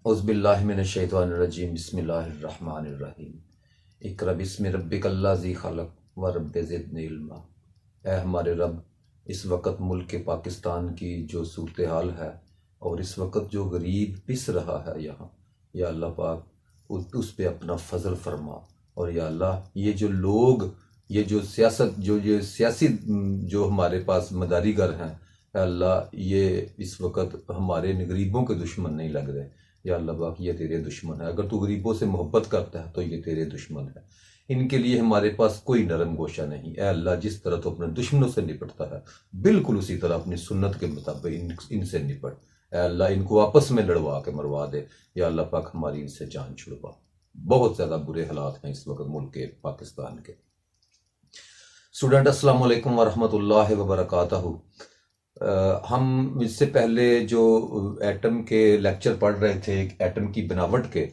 औज़ुबिल्लाहिमिनश्शैतानिर्रजीम बिस्मिल्लाहिर्रहमानिर्रहीम। इक़रा बिस्मि रब्बिकल्लज़ी खलक़ व रब्बि ज़िदनी इल्मा। ऐ हमारे रब, इस वक्त मुल्क के पाकिस्तान की जो सूरत हाल है और इस वक्त जो गरीब पिस रहा है यहाँ, या अल्लाह पाक उस पे अपना फजल फरमा। और या अल्लाह, ये जो लोग, ये जो सियासत, जो ये सियासी जो हमारे पास मदारीगर हैं, या अल्लाह ये इस वक्त हमारे इन गरीबों के दुश्मन नहीं लग रहे। या अल्लाह पाक, ये तेरे दुश्मन है। अगर तू गरीबों से मोहब्बत करता है तो ये तेरे दुश्मन है। इनके लिए हमारे पास कोई नरम गोशा नहीं। ऐ अल्लाह, जिस तरह तो अपने दुश्मनों से निपटता है, बिल्कुल उसी तरह अपनी सुन्नत के मुताबिक इनसे निपट। ऐ अल्लाह, इनको आपस में लड़वा के मरवा दे। या अल्लाह पाक, हमारी इनसे जान छुड़वा। बहुत ज़्यादा बुरे हालात हैं इस वक्त मुल्क के पाकिस्तान के। स्टूडेंट, अस्सलाम वालेकुम वरहमतुल्लाहि वबरकातुहू। हम इससे पहले जो एटम के लेक्चर पढ़ रहे थे, एटम की बनावट के,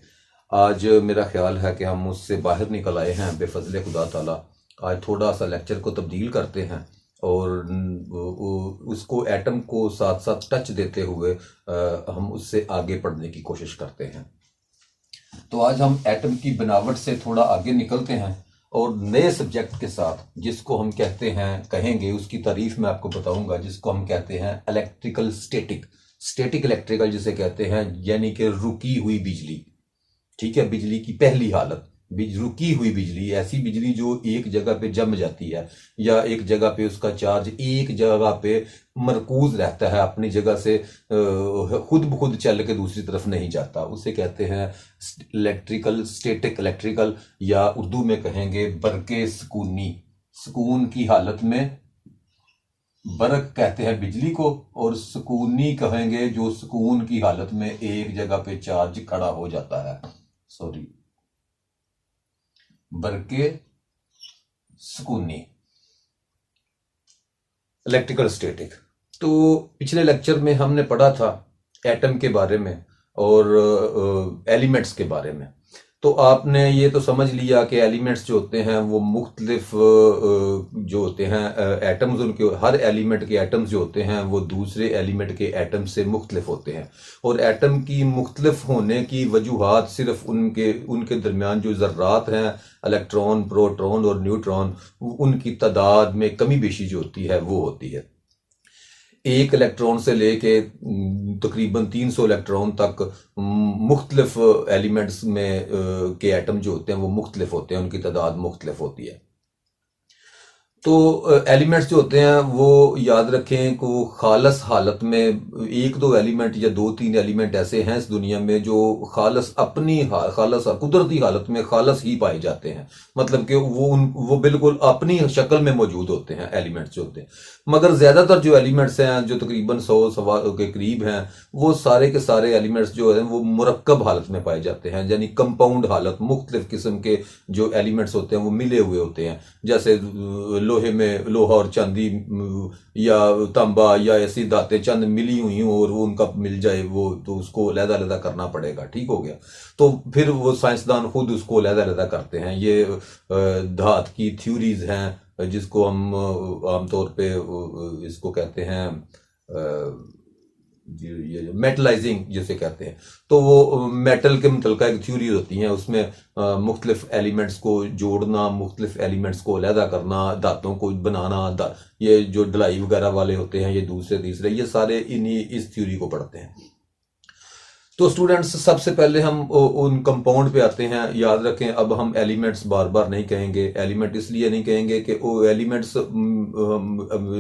आज मेरा ख्याल है कि हम उससे बाहर निकल आए हैं बेफजल खुदा ताला। आज थोड़ा सा लेक्चर को तब्दील करते हैं और उसको एटम को साथ साथ टच देते हुए हम उससे आगे पढ़ने की कोशिश करते हैं। तो आज हम एटम की बनावट से थोड़ा आगे निकलते हैं और नए सब्जेक्ट के साथ, जिसको हम कहते हैं, कहेंगे, उसकी तारीफ मैं आपको बताऊंगा, जिसको हम कहते हैं इलेक्ट्रिकल स्टैटिक। स्टैटिक इलेक्ट्रिकल जिसे कहते हैं, यानी कि रुकी हुई बिजली। ठीक है, बिजली की पहली हालत, रुकी हुई बिजली, ऐसी बिजली जो एक जगह पे जम जाती है, या एक जगह पे उसका चार्ज एक जगह पे मरकूज रहता है, अपनी जगह से खुद ब खुद चल के दूसरी तरफ नहीं जाता, उसे कहते हैं इलेक्ट्रिकल स्टैटिक इलेक्ट्रिकल, या उर्दू में कहेंगे बरके सुकूनी। सुकून की हालत में बरक कहते हैं बिजली को, और सुकूनी कहेंगे जो सुकून की हालत में एक जगह पे चार्ज खड़ा हो जाता है। सॉरी, बरके सुकूनी, इलेक्ट्रिकल स्टैटिक। तो पिछले लेक्चर में हमने पढ़ा था एटम के बारे में और एलिमेंट्स के बारे में। तो आपने ये तो समझ लिया कि एलिमेंट्स जो होते हैं वो मुख्तलिफ जो होते हैं एटम्स, उनके हर एलिमेंट के एटम्स जो होते हैं वो दूसरे एलिमेंट के एटम से मुख्तलिफ होते हैं। और एटम की मुख्तलिफ होने की वजूहात सिर्फ उनके उनके दरमियान जो ज़र्रात हैं, इलेक्ट्रॉन, प्रोटॉन और न्यूट्रॉन, उनकी तादाद में कमी बेशी जो होती है वो होती है। एक इलेक्ट्रॉन से लेके तकरीबन 300 इलेक्ट्रॉन तक मुख्तलिफ एलिमेंट्स में के एटम जो होते हैं वो मुख्तलिफ होते हैं, उनकी तादाद मुख्तलिफ होती है। तो एलिमेंट्स जो होते हैं वो याद रखें कि वो खालस हालत में, एक दो एलिमेंट या दो तीन एलिमेंट ऐसे हैं इस दुनिया में जो खालस अपनी खालस कुदरती हालत में खालस ही पाए जाते हैं। मतलब कि वो बिल्कुल अपनी शक्ल में मौजूद होते हैं एलिमेंट्स जो होते हैं। मगर ज़्यादातर जो एलिमेंट्स हैं, जो तकरीबन 100 के करीब हैं, वो सारे के सारे एलिमेंट्स जो हैं वो मुरक्कब हालत में पाए जाते हैं, यानी कंपाउंड हालत। मुख्तलिफ किस्म के जो एलिमेंट्स होते हैं वो मिले हुए होते हैं, जैसे लोहे में लोहा और चांदी, या तांबा, या ऐसी धातें चंद मिली हुई हों और वो उनका मिल जाए वो, तो उसको अलग-अलग करना पड़ेगा। ठीक हो गया। तो फिर वो साइंसदान खुद उसको अलग-अलग करते हैं। ये धात की थ्योरीज हैं, जिसको हम आमतौर पे इसको कहते हैं ये मेटलाइजिंग जिसे कहते हैं। तो वो मेटल के मुतल्लिक़ एक थ्योरी होती है, उसमें मुख्तलिफ एलिमेंट्स को जोड़ना, मुख्तलिफ एलिमेंट्स को अलहदा करना, धातों को बनाना, ये जो ढलाई वगैरह वाले होते हैं, ये दूसरे तीसरे, ये सारे इन्हीं इस थ्योरी को पढ़ते हैं। तो स्टूडेंट्स, सबसे पहले हम उन कंपाउंड पे आते हैं। याद रखें, अब हम एलिमेंट्स बार बार नहीं कहेंगे। एलिमेंट इसलिए नहीं कहेंगे कि वो एलिमेंट्स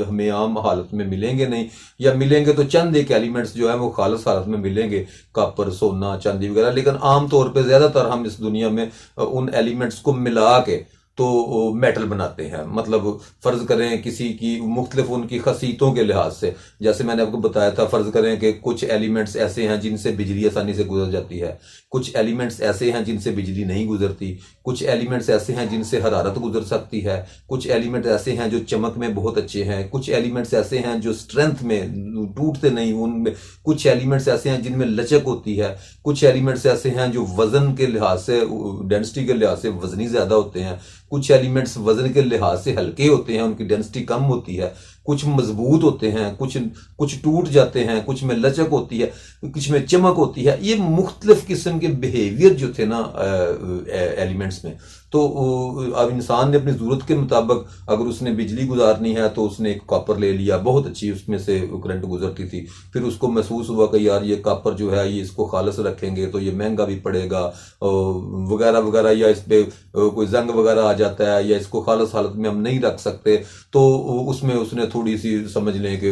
हमें आम हालत में मिलेंगे नहीं, या मिलेंगे तो चंद एक एलिमेंट्स जो है वो खालस हालत में मिलेंगे, कॉपर, सोना, चांदी वगैरह। लेकिन आम तौर पे ज़्यादातर हम इस दुनिया में उन एलिमेंट्स को मिला के तो मेटल बनाते हैं। मतलब फ़र्ज़ करें किसी की मुख्तलिफ उनकी खसीतों के लिहाज से, जैसे मैंने आपको बताया था, फ़र्ज़ करें कि कुछ एलिमेंट्स ऐसे हैं जिनसे बिजली आसानी से गुजर जाती है, कुछ एलिमेंट्स ऐसे हैं जिनसे बिजली नहीं गुजरती, कुछ एलिमेंट्स ऐसे हैं जिनसे हरारत गुजर सकती है, कुछ एलिमेंट्स ऐसे हैं जो चमक में बहुत अच्छे हैं, कुछ एलिमेंट्स ऐसे हैं जो स्ट्रेंथ में टूटते नहीं, उनमें कुछ एलिमेंट्स ऐसे हैं जिनमें लचक होती है, कुछ एलिमेंट्स ऐसे हैं जो वज़न के लिहाज से, डेंसिटी के लिहाज से वज़नी ज़्यादा होते हैं, कुछ एलिमेंट्स वजन के लिहाज से हल्के होते हैं, उनकी डेंसिटी कम होती है, कुछ मजबूत होते हैं, कुछ टूट जाते हैं, कुछ में लचक होती है, कुछ में चमक होती है। ये मुख्तलिफ किस्म के बिहेवियर जो थे ना एलिमेंट्स में, तो अब इंसान ने अपनी ज़रूरत के मुताबिक अगर उसने बिजली गुजारनी है तो उसने एक कॉपर ले लिया, बहुत अच्छी उसमें से करंट गुजरती थी। फिर उसको महसूस हुआ कि यार ये कॉपर जो है ये इसको खालस रखेंगे तो ये महंगा भी पड़ेगा वगैरह वगैरह, या इस पर कोई जंग वगैरह आ जाता है, या इसको खालस हालत में हम नहीं रख सकते, तो उसमें उसने थोड़ी सी समझ लें कि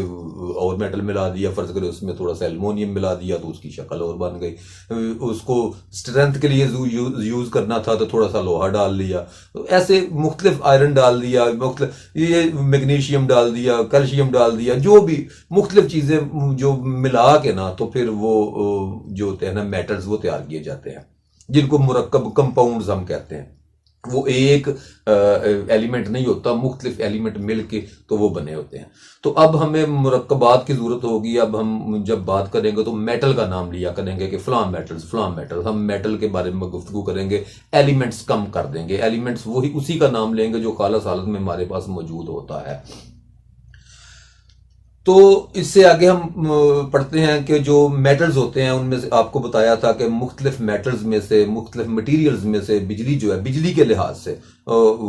और मेटल मिला दिया, फर्ज करें उसमें थोड़ा सा एल्युमिनियम मिला दिया तो उसकी शक्ल और बन गई। उसको स्ट्रेंथ के लिए यूज करना था तो थोड़ा सा लोहा डाल लिया, तो ऐसे मुख्तलिफ आयरन डाल दिया, मुख्तलिफ ये मैग्नीशियम डाल दिया, कैल्शियम डाल दिया, जो भी मुख्तलिफ चीजें जो मिला के ना तो फिर वो जो होते हैं ना मेटल्स वो तैयार किए जाते हैं, जिनको मुरक्कब कंपाउंड्स हम कहते हैं। वो एक एलिमेंट नहीं होता, मुख्तलिफ एलिमेंट मिल के तो वो बने होते हैं। तो अब हमें मुरक्कबात की जरूरत होगी। अब हम जब बात करेंगे तो मेटल का नाम लिया करेंगे कि फलां मेटल्स, हम मेटल के बारे में गुफ्तगू करेंगे, एलिमेंट्स कम कर देंगे, एलिमेंट्स वही उसी का नाम लेंगे जो खालस हालत में हमारे पास मौजूद होता है। तो इससे आगे हम पढ़ते हैं कि जो मेटल्स होते हैं उनमें से आपको बताया था कि मुख्तलिफ मेटल्स में से, मुख्तलिफ मटीरियल्स में से बिजली जो है, बिजली के लिहाज से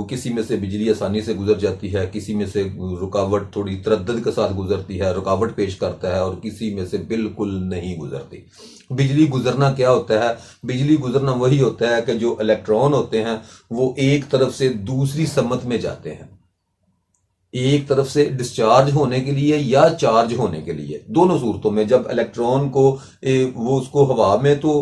किसी में से बिजली आसानी से गुजर जाती है, किसी में से रुकावट थोड़ी तरद्दुद के साथ गुजरती है, रुकावट पेश करता है, और किसी में से बिल्कुल नहीं गुजरती। बिजली गुजरना क्या होता है? बिजली गुजरना वही होता है कि जो इलेक्ट्रॉन होते हैं वो एक तरफ से दूसरी समत में जाते हैं, एक तरफ से डिस्चार्ज होने के लिए या चार्ज होने के लिए, दोनों सूरतों में। जब इलेक्ट्रॉन को वो उसको हवा में तो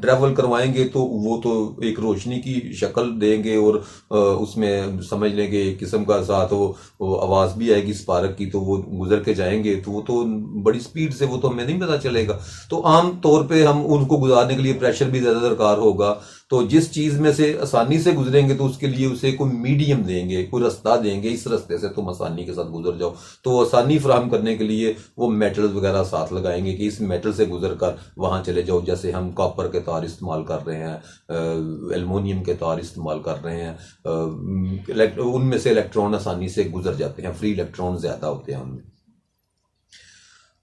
ट्रेवल करवाएंगे तो वो तो एक रोशनी की शक्ल देंगे, और उसमें समझ लेंगे एक किस्म का साथ वो आवाज भी आएगी स्पार्क की, तो वो गुजर के जाएंगे, तो वो तो बड़ी स्पीड से, वो तो हमें नहीं पता चलेगा। तो आम तौर पे हम उनको गुजारने के लिए प्रेशर भी ज्यादा दरकार होगा, तो जिस चीज में से आसानी से गुजरेंगे तो उसके लिए उसे कोई मीडियम देंगे, कोई रास्ता देंगे, इस रास्ते से तुम आसानी के साथ गुजर जाओ। तो आसानी फराहम करने के लिए वो मेटल्स वगैरह साथ लगाएंगे कि इस मेटल से गुजर कर वहां चले जाओ। जैसे हम कॉपर के तार इस्तेमाल कर रहे हैं, एल्युमिनियम के तार इस्तेमाल कर रहे हैं, उनमें से इलेक्ट्रॉन आसानी से गुजर जाते हैं, फ्री इलेक्ट्रॉन ज्यादा होते हैं उनमें।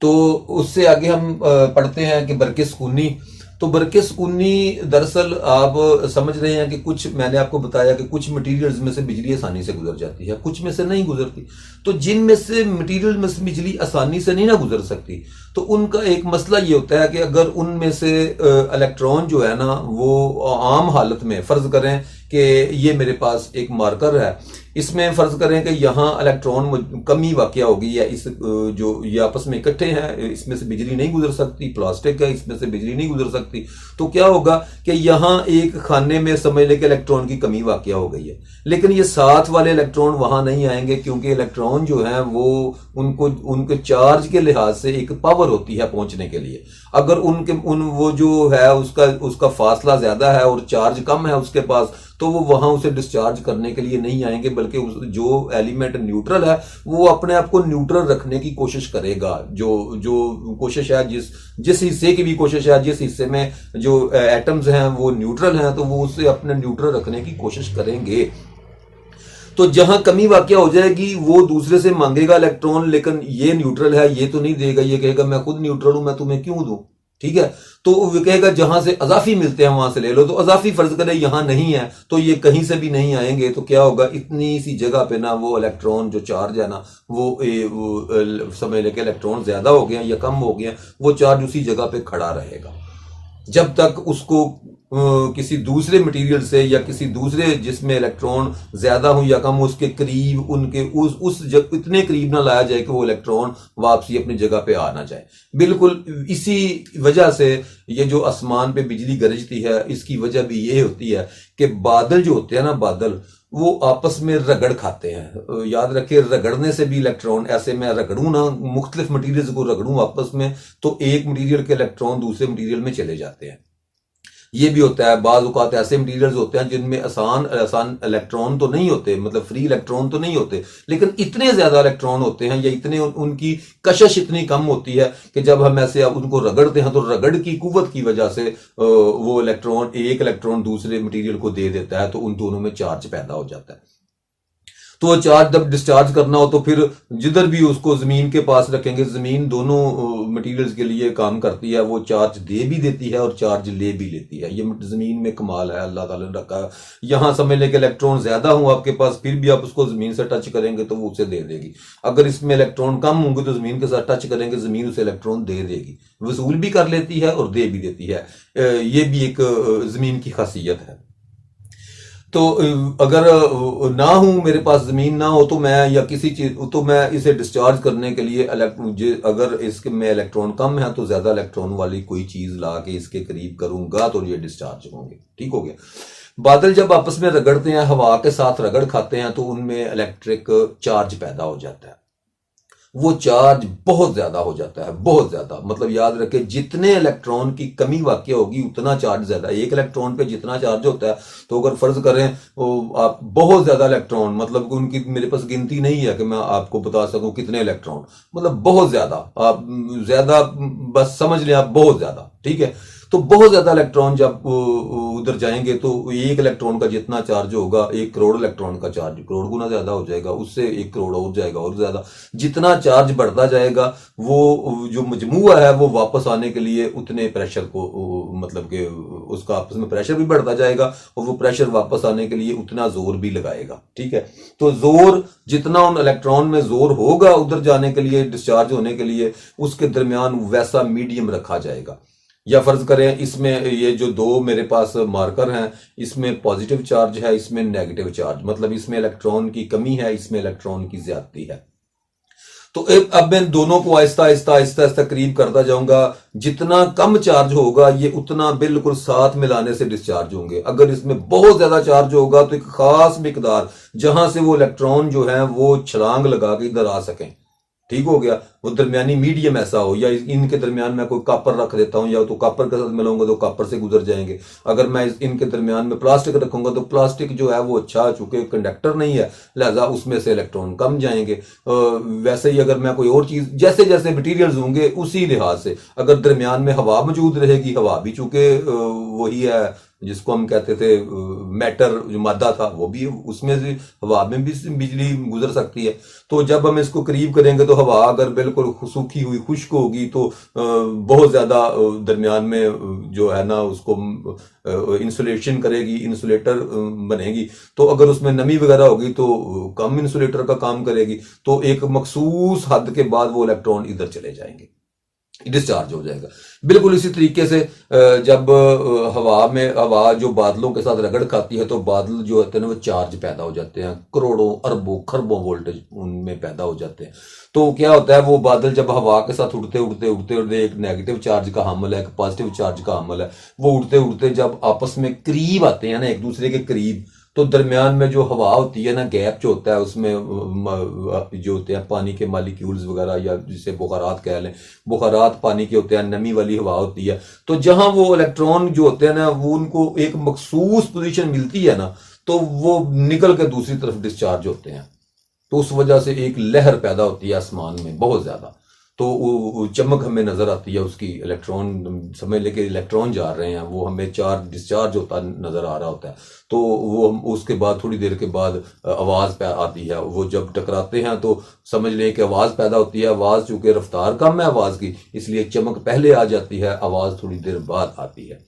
तो उससे आगे हम पढ़ते हैं कि बरक़े सुकूनी। तो बरक़े सुकूनी दरअसल आप समझ रहे हैं कि कुछ, मैंने आपको बताया कि कुछ मटेरियल्स में से बिजली आसानी से गुजर जाती है, कुछ में से नहीं गुजरती। तो जिन में से मटेरियल में से बिजली आसानी से नहीं ना गुजर सकती, तो उनका एक मसला ये होता है कि अगर उनमें से इलेक्ट्रॉन जो है ना वो आम हालत में, फर्ज करें कि ये मेरे पास एक मार्कर है, इसमें फर्ज करें कि यहाँ इलेक्ट्रॉन कमी वाकया होगी, या इस जो ये आपस में इकट्ठे हैं, इसमें से बिजली नहीं गुजर सकती, प्लास्टिक है इसमें से बिजली नहीं गुजर सकती, तो क्या होगा कि यहाँ एक खाने में समझ लें कि इलेक्ट्रॉन की कमी वाकया हो गई है। लेकिन ये साथ वाले इलेक्ट्रॉन वहां नहीं आएंगे, क्योंकि इलेक्ट्रॉन जो है वो उनके चार्ज के लिहाज से एक पावर होती है पहुंचने के लिए। अगर वो जो है उसका फासला ज्यादा है और चार्ज कम है उसके पास, तो वो वहां उसे डिस्चार्ज करने के लिए नहीं आएंगे, बल्कि जो एलिमेंट न्यूट्रल है वो अपने आप को न्यूट्रल रखने की कोशिश करेगा। जो कोशिश है, जिस हिस्से की भी कोशिश है, जिस हिस्से में जो एटम्स हैं वो न्यूट्रल हैं, तो वो उसे अपने न्यूट्रल रखने की कोशिश करेंगे। तो जहां कमी वाकया हो जाएगी वो दूसरे से मांगेगा इलेक्ट्रॉन, लेकिन ये न्यूट्रल है, ये तो नहीं देगा, ये कहेगा मैं खुद न्यूट्रल हूं, मैं तुम्हें क्यों दूं, ठीक है। तो वो कहेगा जहां से अजाफी मिलते हैं वहां से ले लो। तो अजाफी फर्ज करें यहां नहीं है तो ये कहीं से भी नहीं आएंगे, तो क्या होगा, इतनी सी जगह पे ना वो इलेक्ट्रॉन जो चार्ज है ना वो समझ लेके इलेक्ट्रॉन ज्यादा हो गया या कम हो गया, वो चार्ज उसी जगह पे खड़ा रहेगा जब तक उसको किसी दूसरे मटेरियल से या किसी दूसरे जिसमें इलेक्ट्रॉन ज्यादा हो या कम, उसके करीब उनके इतने करीब ना लाया जाए कि वो इलेक्ट्रॉन वापसी अपनी जगह पे आ ना जाए। बिल्कुल इसी वजह से ये जो आसमान पे बिजली गरजती है, इसकी वजह भी ये होती है कि बादल जो होते हैं ना, बादल वो आपस में रगड़ खाते हैं। याद रखिए, रगड़ने से भी इलेक्ट्रॉन, ऐसे मैं रगड़ूं ना, मुख्तलिफ मटीरियल को रगड़ूं आपस में, तो एक मटीरियल के इलेक्ट्रॉन दूसरे मटीरियल में चले जाते हैं। ये भी होता है। बाज़ औक़ात ऐसे मटीरियल्स होते हैं जिनमें आसान आसान इलेक्ट्रॉन तो नहीं होते, मतलब फ्री इलेक्ट्रॉन तो नहीं होते, लेकिन इतने ज़्यादा इलेक्ट्रॉन होते हैं या इतने उनकी कशिश इतनी कम होती है कि जब हम ऐसे उनको रगड़ते हैं तो रगड़ की कुव्वत की वजह से वो इलेक्ट्रॉन, एक इलेक्ट्रॉन दूसरे मटीरियल को दे देता है, तो उन दोनों में चार्ज पैदा हो जाता है। तो वो चार्ज जब डिस्चार्ज करना हो तो फिर जिधर भी उसको जमीन के पास रखेंगे, जमीन दोनों मटेरियल्स के लिए काम करती है, वो चार्ज दे भी देती है और चार्ज ले भी लेती है। ये जमीन में कमाल है अल्लाह ताला ने रखा। यहां समझ लें कि इलेक्ट्रॉन ज्यादा हो आपके पास, फिर भी आप उसको जमीन से टच करेंगे तो वो उसे दे देगी। अगर इसमें इलेक्ट्रॉन कम होंगे तो जमीन के साथ टच करेंगे, जमीन उसे इलेक्ट्रॉन दे देगी, वसूल भी कर लेती है और दे भी देती है। ये भी एक जमीन की खासियत है। तो अगर ना हो, मेरे पास ज़मीन ना हो, तो मैं या किसी चीज़, तो मैं इसे डिस्चार्ज करने के लिए मुझे अगर इसके में इलेक्ट्रॉन कम है तो ज़्यादा इलेक्ट्रॉन वाली कोई चीज़ ला के इसके करीब करूंगा तो ये डिस्चार्ज होंगे। ठीक हो गया। बादल जब आपस में रगड़ते हैं, हवा के साथ रगड़ खाते हैं, तो उनमें इलेक्ट्रिक चार्ज पैदा हो जाता है। वो चार्ज बहुत ज्यादा हो जाता है, बहुत ज्यादा। मतलब याद रखें, जितने इलेक्ट्रॉन की कमी वाक़ होगी उतना चार्ज ज्यादा। एक इलेक्ट्रॉन पे जितना चार्ज होता है, तो अगर फर्ज करें आप बहुत ज्यादा इलेक्ट्रॉन, मतलब उनकी मेरे पास गिनती नहीं है कि मैं आपको बता सकूं कितने इलेक्ट्रॉन, मतलब बहुत ज्यादा, आप ज्यादा बस समझ लें आप, बहुत ज्यादा। ठीक है। तो बहुत ज्यादा इलेक्ट्रॉन जब उधर जाएंगे तो एक इलेक्ट्रॉन का जितना चार्ज होगा, 1 करोड़ इलेक्ट्रॉन का चार्ज करोड़ गुना ज्यादा हो जाएगा, उससे 1 करोड़ और जाएगा और ज्यादा। जितना चार्ज बढ़ता जाएगा, वो जो मजमूआ है वो वापस आने के लिए उतने प्रेशर को, मतलब कि उसका आपस में प्रेशर भी बढ़ता जाएगा और वो प्रेशर वापस आने के लिए उतना जोर भी लगाएगा। ठीक है। तो जोर जितना उन इलेक्ट्रॉन में जोर होगा उधर जाने के लिए, डिस्चार्ज होने के लिए, उसके दरमियान वैसा मीडियम रखा जाएगा। या फर्ज करें इसमें ये जो दो मेरे पास मार्कर हैं, इसमें पॉजिटिव चार्ज है, इसमें नेगेटिव चार्ज, मतलब इसमें इलेक्ट्रॉन की कमी है, इसमें इलेक्ट्रॉन की ज्यादती है। तो अब मैं दोनों को आहिस्ता आहिस्ता आहिस्ता आहिस्ता करीब करता जाऊंगा। जितना कम चार्ज होगा ये उतना बिल्कुल साथ मिलाने से डिस्चार्ज होंगे। अगर इसमें बहुत ज्यादा चार्ज होगा तो एक खास मिकदार जहां से वो इलेक्ट्रॉन जो है वो छलांग लगा के इधर आ सकें। ठीक हो गया। वो दरमियानी मीडियम ऐसा हो, या इनके दरमियान मैं कोई कॉपर रख देता हूं, या तो कॉपर के साथ मिलाऊंगा तो कॉपर से गुजर जाएंगे। अगर मैं इनके दरमियान में प्लास्टिक रखूंगा तो प्लास्टिक जो है वो अच्छा, चूंकि कंडक्टर नहीं है, लिहाजा उसमें से इलेक्ट्रॉन कम जाएंगे। वैसे ही अगर मैं कोई और चीज, जैसे जैसे मटीरियल्स होंगे उसी लिहाज से, अगर दरमियान में हवा मौजूद रहेगी, हवा भी चूंकि वही है जिसको हम कहते थे मैटर, जो मादा था, वो भी उसमें से हवा में भी बिजली गुजर सकती है। तो जब हम इसको करीब करेंगे तो हवा अगर बिल्कुल सूखी हुई खुश्क होगी तो बहुत ज्यादा दरमियान में जो है ना उसको इंसुलेशन करेगी, इंसुलेटर बनेगी। तो अगर उसमें नमी वगैरह होगी तो कम इंसुलेटर का काम करेगी। तो एक मखसूस हद के बाद वो इलेक्ट्रॉन इधर चले जाएंगे, डिस्चार्ज हो जाएगा। बिल्कुल इसी तरीके से जब हवा जो बादलों के साथ रगड़ खाती है तो बादल जो होते हैं वो चार्ज पैदा हो जाते हैं, करोड़ों अरबों खरबों वोल्टेज उनमें पैदा हो जाते हैं। तो क्या होता है, वो बादल जब हवा के साथ उड़ते उड़ते उड़ते उड़ते, एक नेगेटिव चार्ज का हमल है, एक पॉजिटिव चार्ज का हमल है, वो उड़ते उड़ते जब आपस में करीब आते हैं ना, एक दूसरे के करीब, तो दरमियान में जो हवा होती है ना, गैप जो होता है उसमें जो होते हैं पानी के मालिक्यूल्स वगैरह, या जिसे बुखारात कह लें, बुखारात पानी के होते हैं, नमी वाली हवा होती है। तो जहां वो इलेक्ट्रॉन जो होते हैं ना, वो उनको एक मखसूस पोजीशन मिलती है ना, तो वो निकल के दूसरी तरफ डिस्चार्ज होते हैं। तो उस वजह से एक लहर पैदा होती है आसमान में बहुत ज्यादा। तो वो चमक हमें नजर आती है उसकी, इलेक्ट्रॉन समझ लेके इलेक्ट्रॉन जा रहे हैं, वो हमें चार्ज डिस्चार्ज होता नजर आ रहा होता है। तो वो उसके बाद थोड़ी देर के बाद आवाज आती है, वो जब टकराते हैं तो समझ लें कि आवाज पैदा होती है। आवाज चूंकि रफ्तार कम है आवाज की, इसलिए चमक पहले आ जाती है, आवाज थोड़ी देर बाद आती है।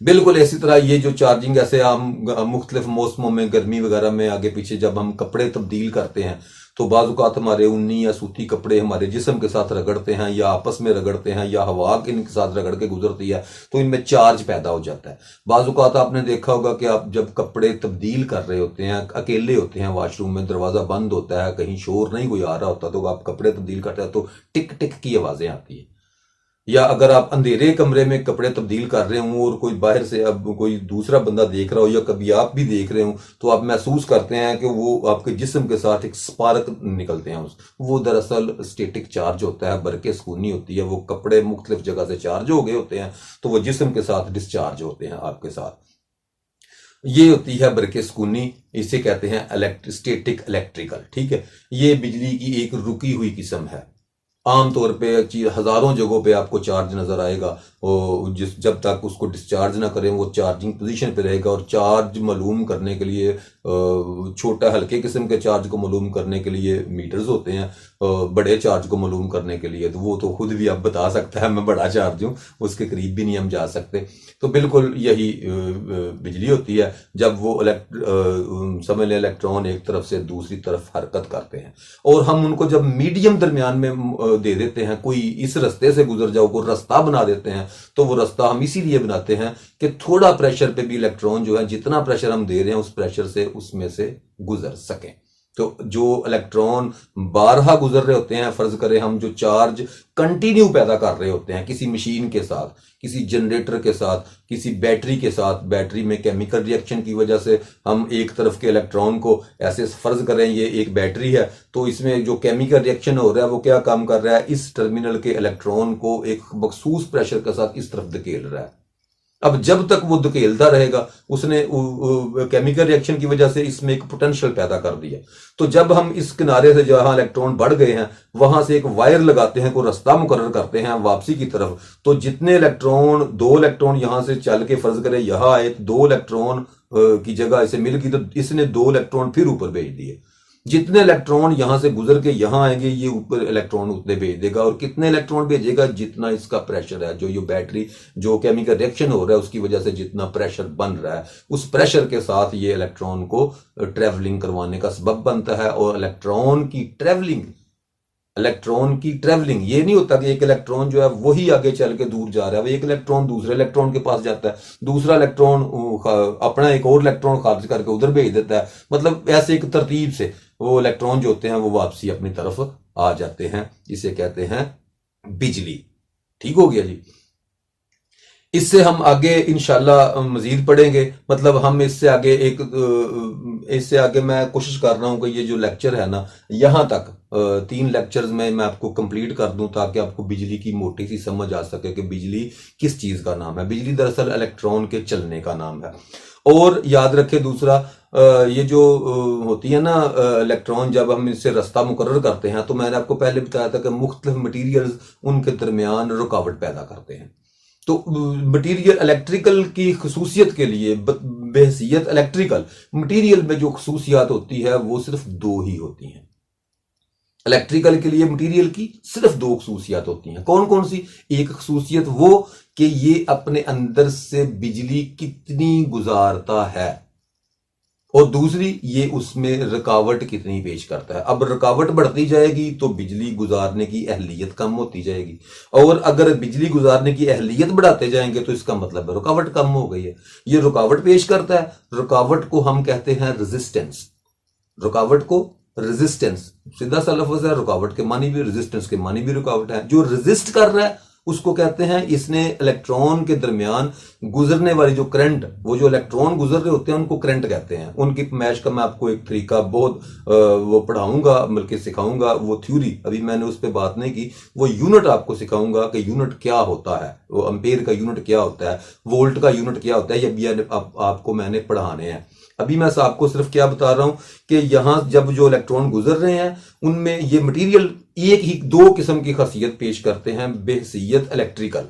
बिल्कुल इसी तरह ये जो चार्जिंग, ऐसे हम मुख्तलिफ मौसमों में, गर्मी वगैरह में आगे पीछे जब हम कपड़े तब्दील करते हैं तो बाज़ औक़ात हमारे ऊनी या सूती कपड़े हमारे जिस्म के साथ रगड़ते हैं, या आपस में रगड़ते हैं, या हवा इनके साथ रगड़ के गुजरती है, तो इनमें चार्ज पैदा हो जाता है। बाज़ औक़ात आपने देखा होगा कि आप जब कपड़े तब्दील कर रहे होते हैं, अकेले होते हैं, वॉशरूम में दरवाज़ा बंद होता है, कहीं शोर नहीं कोई आ रहा होता, तो आप कपड़े तब्दील करते हैं तो टिक टिक की आवाज़ें आती है। या अगर आप अंधेरे कमरे में कपड़े तब्दील कर रहे हो और कोई बाहर से अब कोई दूसरा बंदा देख रहा हो या कभी आप भी देख रहे हो, तो आप महसूस करते हैं कि वो आपके जिस्म के साथ एक स्पार्क निकलते हैं। वो दरअसल स्टेटिक चार्ज होता है, बरके सुकूनी होती है। वो कपड़े मुख्तलिफ जगह से चार्ज हो गए होते हैं, तो वो जिस्म के साथ डिस्चार्ज होते हैं आपके साथ। ये होती है बरके सुकूनी, इसे कहते हैं स्टेटिक इलेक्ट्रिकल। ठीक है, ये बिजली की एक रुकी हुई किस्म है। आमतौर पे हजारों जगहों पे आपको चार्ज नजर आएगा, और जब तक उसको डिस्चार्ज ना करें वो चार्जिंग पोजीशन पे रहेगा। और चार्ज मालूम करने के लिए छोटा हल्के किस्म के चार्ज को मालूम करने के लिए मीटर्स होते हैं, बड़े चार्ज को मालूम करने के लिए तो वो तो खुद भी अब बता सकता है मैं बड़ा चार्ज हूँ, उसके करीब भी नहीं हम जा सकते। तो बिल्कुल यही बिजली होती है जब वो समझ लें इलेक्ट्रॉन एक तरफ से दूसरी तरफ हरकत करते हैं, और हम उनको जब मीडियम दरमियान में दे देते हैं, कोई इस रास्ते से गुजर जाओ, कोई रास्ता बना देते हैं, तो वो रास्ता हम इसीलिए बनाते हैं कि थोड़ा प्रेशर पे भी इलेक्ट्रॉन जो है, जितना प्रेशर हम दे रहे हैं उस प्रेशर से उसमें से गुजर सकें। तो जो इलेक्ट्रॉन बारहा गुजर रहे होते हैं, फर्ज करें हम जो चार्ज कंटिन्यू पैदा कर रहे होते हैं किसी मशीन के साथ, किसी जनरेटर के साथ, किसी बैटरी के साथ, बैटरी में केमिकल रिएक्शन की वजह से हम एक तरफ के इलेक्ट्रॉन को ऐसे फर्ज करें ये एक बैटरी है, तो इसमें जो केमिकल रिएक्शन हो रहा है वो क्या काम कर रहा है, इस टर्मिनल के इलेक्ट्रॉन को एक मखसूस प्रेशर के साथ इस तरफ धकेल रहा है। अब जब तक वो धकेलता रहेगा, उसने केमिकल रिएक्शन की वजह से इसमें एक पोटेंशियल पैदा कर दिया। तो जब हम इस किनारे से जहां इलेक्ट्रॉन बढ़ गए हैं वहां से एक वायर लगाते हैं, कोई रास्ता मुकर्रर करते हैं वापसी की तरफ, तो जितने इलेक्ट्रॉन, 2 इलेक्ट्रॉन यहां से चल के फर्ज करें यहां आए, 2 इलेक्ट्रॉन की जगह इसे मिल गई, तो इसने 2 इलेक्ट्रॉन फिर ऊपर भेज दिए। जितने इलेक्ट्रॉन यहां से गुजर के यहां आएंगे ये ऊपर इलेक्ट्रॉन उतने भेज देगा, और कितने इलेक्ट्रॉन भेजेगा, जितना इसका प्रेशर है, जो ये बैटरी जो केमिकल रिएक्शन हो रहा है उसकी वजह से जितना प्रेशर बन रहा है, उस प्रेशर के साथ ये इलेक्ट्रॉन को ट्रेवलिंग करवाने का सबब बनता है। और इलेक्ट्रॉन की ट्रेवलिंग ये नहीं होता कि एक इलेक्ट्रॉन जो है वही आगे चल के दूर जा रहा है, वो एक इलेक्ट्रॉन दूसरे इलेक्ट्रॉन के पास जाता है, दूसरा इलेक्ट्रॉन अपना एक और इलेक्ट्रॉन खारिज करके उधर भेज देता है। मतलब ऐसे एक तरतीब से वो इलेक्ट्रॉन जो होते हैं वो वापसी अपनी तरफ आ जाते हैं। इसे कहते हैं बिजली। ठीक हो गया जी। इससे हम आगे इंशाल्लाह मजीद पढ़ेंगे। मतलब हम इससे आगे मैं कोशिश कर रहा हूं कि ये जो लेक्चर है ना, यहां तक 3 लेक्चर्स में मैं आपको कंप्लीट कर दूं, ताकि आपको बिजली की मोटी सी समझ आ सके कि बिजली किस चीज का नाम है। बिजली दरअसल इलेक्ट्रॉन के चलने का नाम है। और याद रखें दूसरा, ये जो होती है ना इलेक्ट्रॉन, जब हम इससे रास्ता मुकर्रर करते हैं, तो मैंने आपको पहले बताया था कि मुख्तलिफ मटीरियल्स उनके दरमियान रुकावट पैदा करते हैं। तो मटीरियल इलेक्ट्रिकल की खसूसियत के लिए, बहसीयत इलेक्ट्रिकल मटीरियल में जो खसूसियात होती है वो सिर्फ 2 ही होती हैं। इलेक्ट्रिकल के लिए मटीरियल की सिर्फ 2 खसूसियात होती हैं। कौन कौन सी? एक खसूसियत वो कि ये अपने अंदर से बिजली कितनी गुजारता है, और दूसरी ये उसमें रुकावट कितनी पेश करता है। अब रुकावट बढ़ती जाएगी तो बिजली गुजारने की अहलियत कम होती जाएगी, और अगर बिजली गुजारने की अहलियत बढ़ाते जाएंगे तो इसका मतलब है रुकावट कम हो गई है। ये रुकावट पेश करता है। रुकावट को हम कहते हैं रेजिस्टेंस। रुकावट को रेजिस्टेंस, सीधा सा लफ्ज है, रुकावट के मानी भी, रेजिस्टेंस के मानी भी रुकावट है। जो रेजिस्ट कर रहा है उसको कहते हैं, इसने इलेक्ट्रॉन के दरमियान गुजरने वाली जो करंट, वो जो इलेक्ट्रॉन गुजर रहे होते हैं उनको करंट कहते हैं। उनकी मैच का मैं आपको एक तरीका बहुत वो पढ़ाऊंगा, बल्कि सिखाऊंगा, वो थ्योरी अभी मैंने उस पर बात नहीं की। वो यूनिट आपको सिखाऊंगा कि यूनिट क्या होता है, वो अम्पेयर का यूनिट क्या होता है, वोल्ट का यूनिट क्या होता है, ये भी आपको मैंने पढ़ाने हैं। अभी मैं आपको सिर्फ क्या बता रहा हूं कि यहां जब जो इलेक्ट्रॉन गुजर रहे हैं उनमें ये मटेरियल एक ही 2 किस्म की खासियत पेश करते हैं बहसीयत इलेक्ट्रिकल।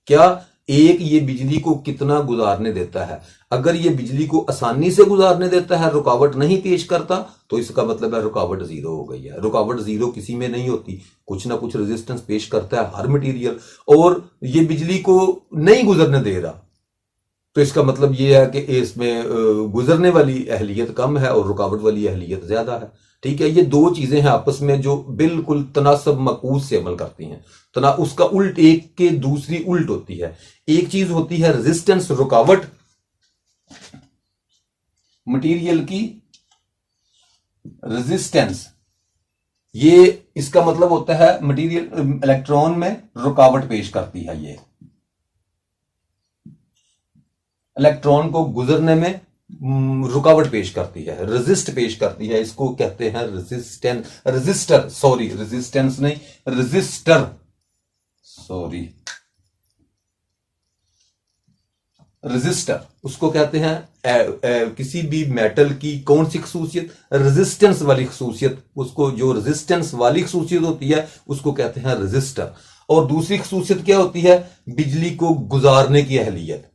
क्या? एक, ये बिजली को कितना गुजारने देता है। अगर ये बिजली को आसानी से गुजारने देता है, रुकावट नहीं पेश करता, तो इसका मतलब है रुकावट 0 हो गई है। रुकावट 0 किसी में नहीं होती, कुछ ना कुछ रेजिस्टेंस पेश करता है हर मटेरियल, और ये बिजली को नहीं गुजरने दे रहा, तो इसका मतलब यह है कि इसमें गुजरने वाली अहलियत कम है और रुकावट वाली अहलियत ज्यादा है। ठीक है, ये 2 चीजें हैं आपस में जो बिल्कुल तनासब मकूस से अमल करती हैं। तना उसका उल्ट, एक के दूसरी उल्ट होती है। एक चीज होती है रेजिस्टेंस, रुकावट, मटेरियल की रेजिस्टेंस, ये इसका मतलब होता है मटेरियल इलेक्ट्रॉन में रुकावट पेश करती है। ये इलेक्ट्रॉन को गुजरने में रुकावट पेश करती है, रेजिस्ट पेश करती है। इसको कहते हैं रेजिस्टेंस, रेजिस्टर, सॉरी रेजिस्टेंस नहीं, रेजिस्टर, सॉरी रेजिस्टर। उसको कहते हैं किसी भी मेटल की कौन सी खसूसियत, रेजिस्टेंस वाली खसूसियत। उसको जो रेजिस्टेंस वाली खसूसियत होती है उसको कहते हैं रेजिस्टर। और दूसरी खसूसियत क्या होती है, बिजली को गुजारने की अहलियत,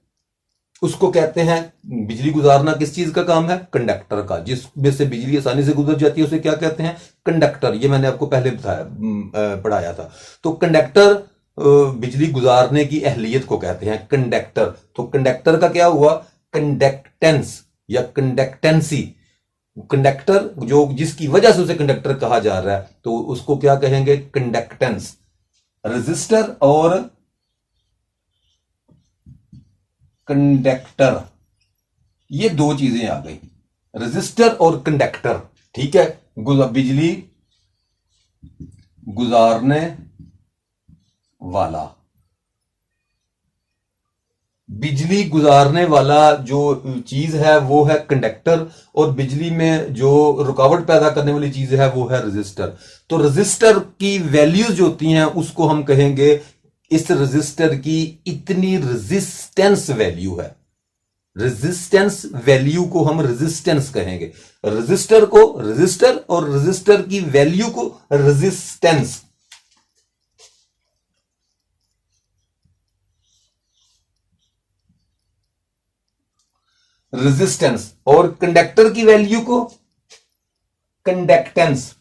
उसको कहते हैं, बिजली गुजारना किस चीज का काम है, कंडक्टर का। जिसमें से बिजली आसानी से गुजर जाती है उसे क्या कहते हैं, कंडक्टर। ये मैंने आपको पहले बताया, पढ़ाया था। तो कंडक्टर बिजली गुजारने की अहलियत को कहते हैं कंडक्टर। तो कंडक्टर का क्या हुआ, कंडक्टेंस या कंडक्टेंसी। कंडक्टर जो जिसकी वजह से उसे कंडक्टर कहा जा रहा है तो उसको क्या कहेंगे, कंडक्टेंस। रेजिस्टर और कंडक्टर, ये दो चीजें आ गई, रेजिस्टर और कंडक्टर। ठीक है, बिजली गुजारने वाला, बिजली गुजारने वाला जो चीज है वो है कंडक्टर, और बिजली में जो रुकावट पैदा करने वाली चीज है वो है रेजिस्टर। तो रेजिस्टर की वैल्यूज जो होती हैं उसको हम कहेंगे, इस रेजिस्टर की इतनी रेजिस्टेंस वैल्यू है, रेजिस्टेंस वैल्यू को हम रेजिस्टेंस कहेंगे। रेजिस्टर को रेजिस्टर और रेजिस्टर की वैल्यू को रेजिस्टेंस। रेजिस्टेंस और कंडक्टर की वैल्यू को कंडक्टेंस।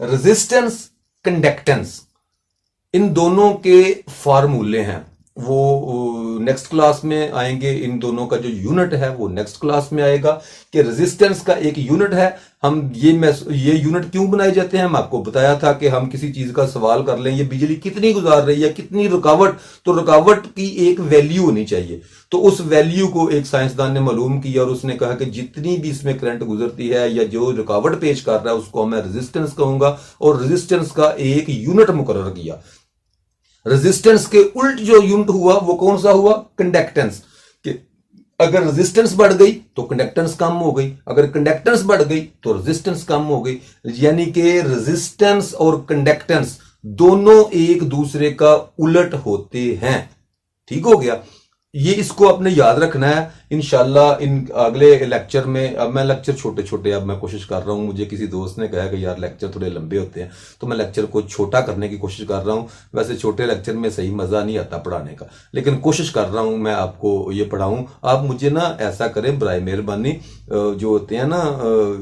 रेजिस्टेंस, कंडक्टेंस, इन दोनों के फार्मूले हैं, वो नेक्स्ट क्लास में आएंगे। इन दोनों का जो यूनिट है वो नेक्स्ट क्लास में आएगा कि रेजिस्टेंस का एक यूनिट है। हम ये यूनिट क्यों बनाए जाते हैं, हम आपको बताया था कि हम किसी चीज का सवाल कर लें, ये बिजली कितनी गुजार रही है, कितनी रुकावट, तो रुकावट की एक वैल्यू होनी चाहिए। तो उस वैल्यू को एक साइंसदान ने मालूम किया और उसने कहा कि जितनी भी इसमें करंट गुजरती है या जो रुकावट पेश कर रहा है उसको मैं रेजिस्टेंस कहूंगा, और रेजिस्टेंस का एक यूनिट मुकर्रर किया। रेजिस्टेंस के उल्ट जो यूनिट हुआ वो कौन सा हुआ, कंडक्टेंस। कि अगर रेजिस्टेंस बढ़ गई तो कंडक्टेंस कम हो गई, अगर कंडक्टेंस बढ़ गई तो रेजिस्टेंस कम हो गई। यानी कि रेजिस्टेंस और कंडक्टेंस दोनों एक दूसरे का उलट होते हैं। ठीक हो गया, ये इसको आपने याद रखना है। इंशाल्लाह इन अगले लेक्चर में, अब मैं लेक्चर छोटे छोटे अब मैं कोशिश कर रहा हूँ। मुझे किसी दोस्त ने कहा कि यार लेक्चर थोड़े लंबे होते हैं, तो मैं लेक्चर को छोटा करने की कोशिश कर रहा हूँ। वैसे छोटे लेक्चर में सही मजा नहीं आता पढ़ाने का, लेकिन कोशिश कर रहा हूँ मैं आपको ये पढ़ाऊँ। आप मुझे ना ऐसा करें बराए मेहरबानी, जो होते हैं ना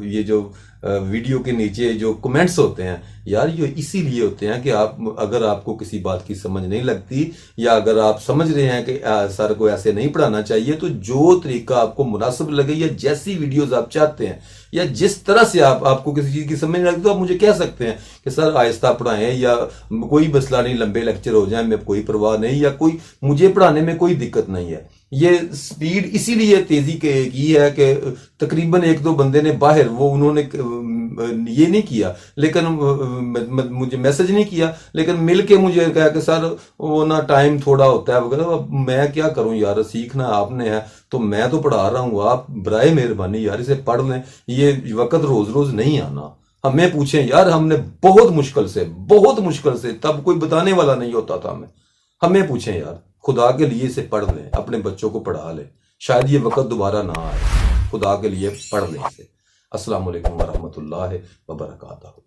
ये जो वीडियो के नीचे जो कमेंट्स होते हैं यार, ये इसीलिए होते हैं कि आप, अगर आपको किसी बात की समझ नहीं लगती या अगर आप समझ रहे हैं कि सर को ऐसे नहीं पढ़ाना चाहिए, तो जो तरीका आपको मुनासिब लगे या जैसी वीडियोस आप चाहते हैं या जिस तरह से आपको किसी चीज की समझ नहीं लगती, तो आप मुझे कह सकते हैं कि सर आहिस्ता पढ़ाएं या कोई मसला नहीं, लंबे लेक्चर हो जाए, मैं कोई परवाह नहीं, या कोई मुझे पढ़ाने में कोई दिक्कत नहीं है। ये स्पीड इसीलिए तेजी की है कि तकरीबन एक दो बंदे ने बाहर वो उन्होंने ये नहीं किया, लेकिन मुझे मैसेज नहीं किया, लेकिन मिल के मुझे कहा कि सर वो ना टाइम थोड़ा होता है वगैरह। अब मैं क्या करूं यार, सीखना आपने है, तो मैं तो पढ़ा रहा हूं, आप बराए मेहरबानी यार इसे पढ़ लें। ये वक्त रोज रोज नहीं आना। हमें पूछें यार, हमने बहुत मुश्किल से, तब कोई बताने वाला नहीं होता था हमें पूछें यार, खुदा के लिए इसे पढ़ लें, अपने बच्चों को पढ़ा लें, शायद ये वक्त दोबारा ना आए। खुदा के लिए पढ़ लें इसे। अस्सलाम वालेकुम वरहमतुल्लाहि वबरकातुहू।